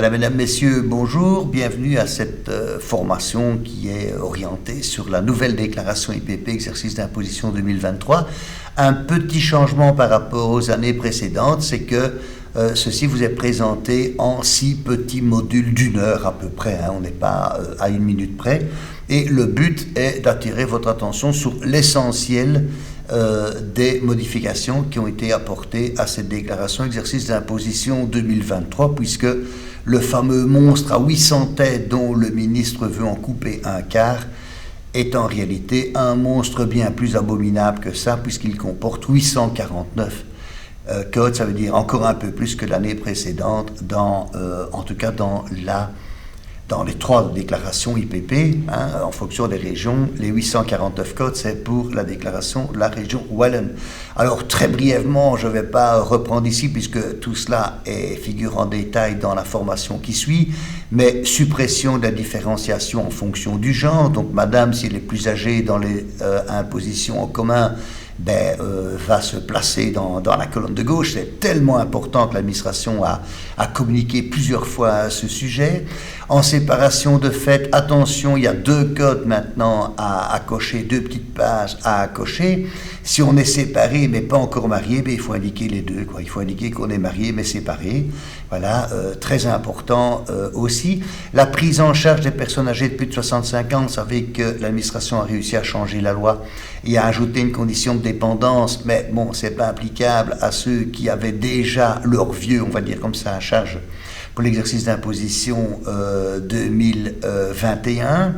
Voilà, mesdames, messieurs, bonjour. Bienvenue à cette formation qui est orientée sur la nouvelle déclaration IPP, exercice d'imposition 2023. Un petit changement par rapport aux années précédentes, c'est que ceci vous est présenté en 6 petits modules d'1 heure à peu près. On n'est pas à 1 minute près. Et le but est d'attirer votre attention sur l'essentiel des modifications qui ont été apportées à cette déclaration exercice d'imposition 2023, puisque le fameux monstre à 800 têtes dont le ministre veut en couper un quart est en réalité un monstre bien plus abominable que ça, puisqu'il comporte 849 codes. Ça veut dire encore un peu plus que l'année précédente, en tout cas dans les 3 déclarations IPP, en fonction des régions. Les 849 codes, c'est pour la déclaration de la région Wallonne. Alors, très brièvement, je ne vais pas reprendre ici, puisque tout cela figure en détail dans la formation qui suit, mais suppression de la différenciation en fonction du genre. Donc, madame, si elle est plus âgée dans les impositions en commun, va se placer dans la colonne de gauche. C'est tellement important que l'administration a communiqué plusieurs fois à ce sujet. En séparation de fait, attention, il y a 2 codes maintenant à cocher, 2 petites pages à cocher. Si on est séparé mais pas encore marié, il faut indiquer les 2. Il faut indiquer qu'on est marié mais séparé. Voilà, très important aussi. La prise en charge des personnes âgées de plus de 65 ans. Vous savez que l'administration a réussi à changer la loi et à ajouter une condition de dépendance, mais bon, c'est pas applicable à ceux qui avaient déjà leur vieux, on va dire comme ça, à charge pour l'exercice d'imposition 2021.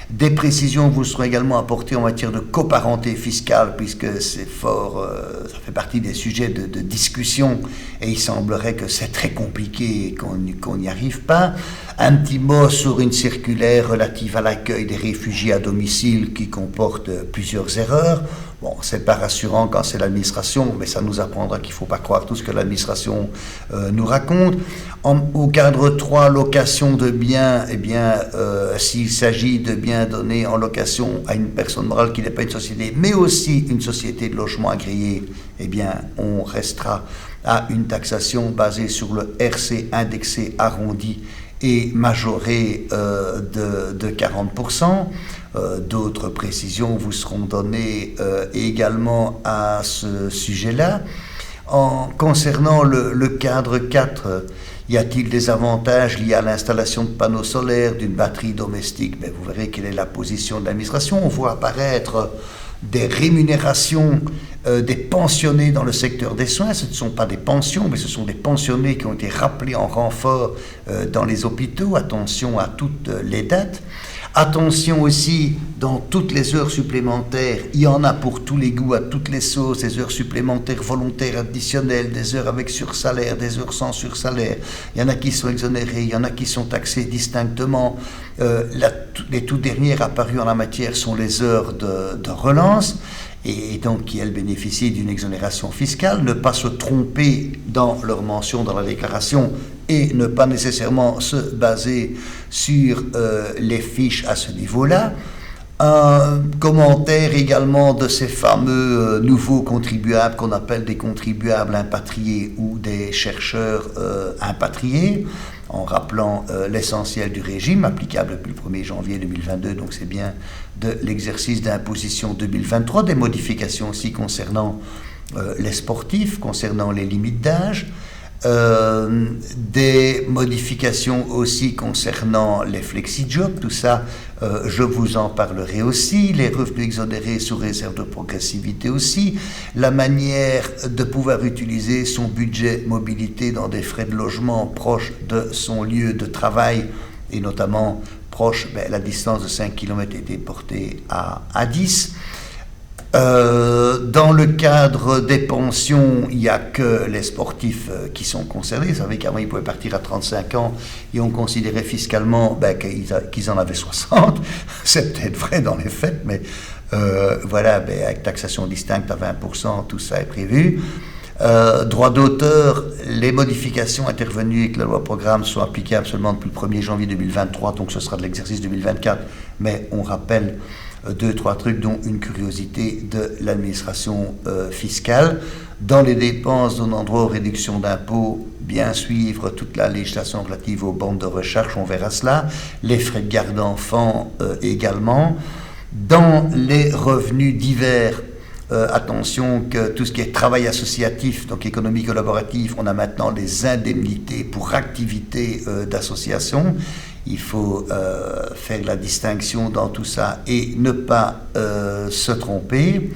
Des précisions vous seront également apportées en matière de coparenté fiscale, puisque c'est fort, ça fait partie des sujets de discussion, et il semblerait que c'est très compliqué et qu'on n'y arrive pas. Un petit mot sur une circulaire relative à l'accueil des réfugiés à domicile qui comporte plusieurs erreurs. Bon, c'est pas rassurant quand c'est l'administration, mais ça nous apprendra qu'il ne faut pas croire tout ce que l'administration nous raconte. Au cadre 3, location de biens, s'il s'agit de biens donnés en location à une personne morale qui n'est pas une société, mais aussi une société de logement agréée, on restera à une taxation basée sur le RC indexé arrondi et majoré de 40%. D'autres précisions vous seront données également à ce sujet-là. Concernant le cadre 4, y a-t-il des avantages liés à l'installation de panneaux solaires, d'une batterie domestique? Vous verrez quelle est la position de l'administration. On voit apparaître des rémunérations des pensionnés dans le secteur des soins. Ce ne sont pas des pensions, mais ce sont des pensionnés qui ont été rappelés en renfort dans les hôpitaux. Attention à toutes les dates. Attention aussi, dans toutes les heures supplémentaires, il y en a pour tous les goûts, à toutes les sauces, des heures supplémentaires volontaires additionnelles, des heures avec sursalaire, des heures sans sursalaire. Il y en a qui sont exonérées, il y en a qui sont taxées distinctement. Les toutes dernières apparues en la matière sont les heures de relance, et donc qui, elles, bénéficient d'une exonération fiscale. Ne pas se tromper dans leur mention dans la déclaration et ne pas nécessairement se baser sur les fiches à ce niveau-là. Un commentaire également de ces fameux nouveaux contribuables qu'on appelle des contribuables impatriés ou des chercheurs impatriés, en rappelant l'essentiel du régime applicable depuis le 1er janvier 2022, donc c'est bien de l'exercice d'imposition 2023, des modifications aussi concernant les sportifs, concernant les limites d'âge, des modifications aussi concernant les flexi-jobs, tout ça je vous en parlerai aussi, les revenus exonérés sous réserve de progressivité aussi, la manière de pouvoir utiliser son budget mobilité dans des frais de logement proches de son lieu de travail, et notamment proche, la distance de 5 km était portée à 10. Dans le cadre des pensions, il n'y a que les sportifs qui sont concernés. Vous savez qu'avant, ils pouvaient partir à 35 ans et on considérait fiscalement qu'ils en avaient 60. C'est peut-être vrai dans les faits, mais avec taxation distincte à 20%, tout ça est prévu. Droit d'auteur, les modifications intervenues avec la loi programme sont applicables seulement depuis le 1er janvier 2023, donc ce sera de l'exercice 2024, mais on rappelle deux, trois trucs, dont une curiosité de l'administration fiscale. Dans les dépenses donnant droit aux réductions d'impôts, bien suivre toute la législation relative aux bandes de recherche, on verra cela. Les frais de garde d'enfants également. Dans les revenus divers, attention que tout ce qui est travail associatif, donc économie collaborative, on a maintenant les indemnités pour activité d'association. Il faut faire la distinction dans tout ça et ne pas se tromper.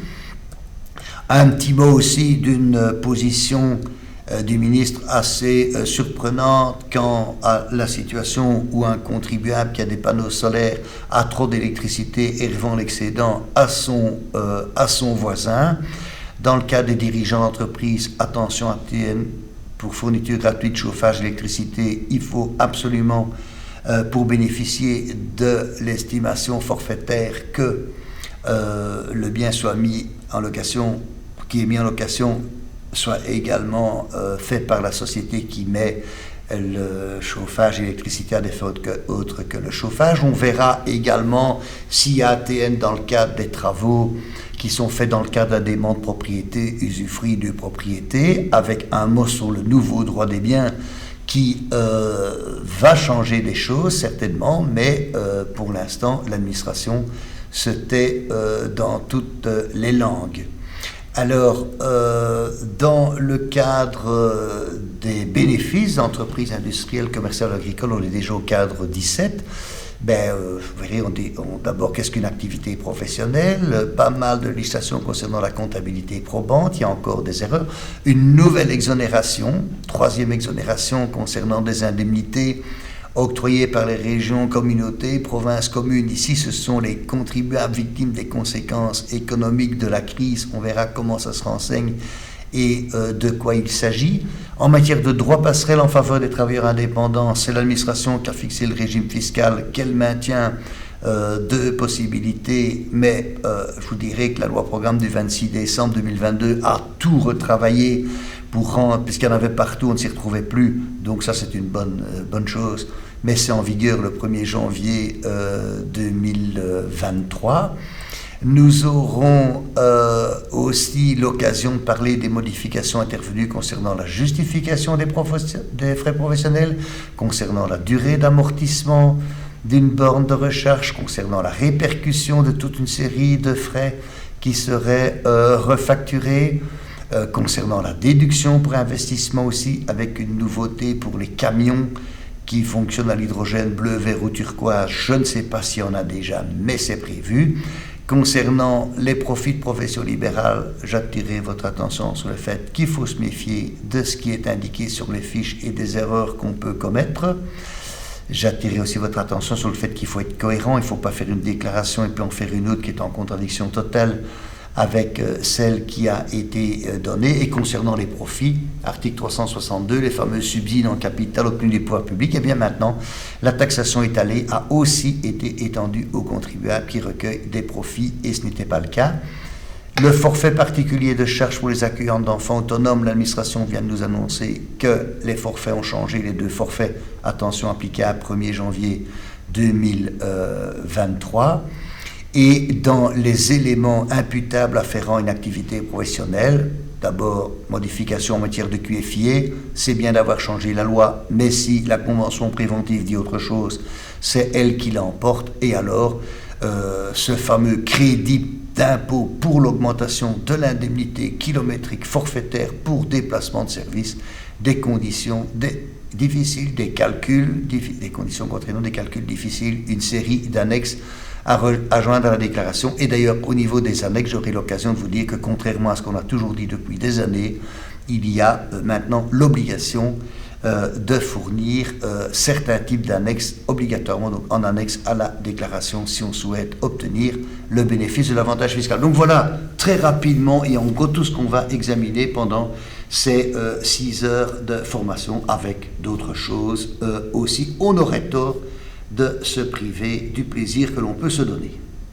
Un petit mot aussi d'une position du ministre assez surprenante quant à la situation où un contribuable qui a des panneaux solaires a trop d'électricité et revend l'excédent à son voisin. Dans le cas des dirigeants d'entreprise, attention à TN, pour fourniture gratuite de chauffage et d'électricité, il faut absolument, pour bénéficier de l'estimation forfaitaire, que le bien soit mis en location, qui est mis en location, soit également fait par la société qui met le chauffage et l'électricité à des fins autres que le chauffage. On verra également s'il y a ATN dans le cadre des travaux qui sont faits dans le cadre d'un dément de propriété, usufruit de propriété, avec un mot sur le nouveau droit des biens qui va changer des choses certainement, mais pour l'instant l'administration se tait dans toutes les langues. Alors, dans le cadre des bénéfices d'entreprises industrielles, commerciales, agricoles, on est déjà au cadre 17. Vous verrez, d'abord, qu'est-ce qu'une activité professionnelle? Pas mal de législation concernant la comptabilité probante, il y a encore des erreurs. Une nouvelle exonération, troisième exonération concernant des indemnités octroyés par les régions, communautés, provinces, communes. Ici, ce sont les contribuables victimes des conséquences économiques de la crise. On verra comment ça se renseigne et de quoi il s'agit. En matière de droit passerelle en faveur des travailleurs indépendants, c'est l'administration qui a fixé le régime fiscal qu'elle maintient deux possibilités, mais je vous dirais que la loi programme du 26 décembre 2022 a tout retravaillé pour rendre, puisqu'il y en avait partout, on ne s'y retrouvait plus, donc ça c'est une bonne chose, mais c'est en vigueur le 1er janvier 2023. Nous aurons aussi l'occasion de parler des modifications intervenues concernant la justification des frais professionnels, concernant la durée d'amortissement d'une borne de recherche, concernant la répercussion de toute une série de frais qui seraient refacturés, concernant la déduction pour investissement aussi, avec une nouveauté pour les camions qui fonctionnent à l'hydrogène bleu, vert ou turquoise. Je ne sais pas s'il y en a déjà, mais c'est prévu. Concernant les profits de profession libérale, j'attirerai votre attention sur le fait qu'il faut se méfier de ce qui est indiqué sur les fiches et des erreurs qu'on peut commettre. J'attirerai aussi votre attention sur le fait qu'il faut être cohérent, il ne faut pas faire une déclaration et puis en faire une autre qui est en contradiction totale avec celle qui a été donnée. Et concernant les profits, article 362, les fameux subsides en capital obtenus des pouvoirs publics, et bien maintenant, la taxation étalée a aussi été étendue aux contribuables qui recueillent des profits, et ce n'était pas le cas. Le forfait particulier de charge pour les accueillants d'enfants autonomes, l'administration vient de nous annoncer que les forfaits ont changé, les deux forfaits, attention, applicables 1er janvier 2023. Et dans les éléments imputables afférents à une activité professionnelle, d'abord, modification en matière de QFIE, c'est bien d'avoir changé la loi, mais si la convention préventive dit autre chose, c'est elle qui l'emporte, et alors ce fameux crédit d'impôt pour l'augmentation de l'indemnité kilométrique forfaitaire pour déplacement de service, des conditions difficiles, des conditions contraignantes, des calculs difficiles, une série d'annexes à joindre à la déclaration. Et d'ailleurs, au niveau des annexes, j'aurai l'occasion de vous dire que contrairement à ce qu'on a toujours dit depuis des années, il y a maintenant l'obligation de fournir certains types d'annexes obligatoirement, donc en annexe à la déclaration, si on souhaite obtenir le bénéfice de l'avantage fiscal. Donc voilà, très rapidement, et en gros tout ce qu'on va examiner pendant ces 6 heures de formation, avec d'autres choses aussi. On aurait tort de se priver du plaisir que l'on peut se donner.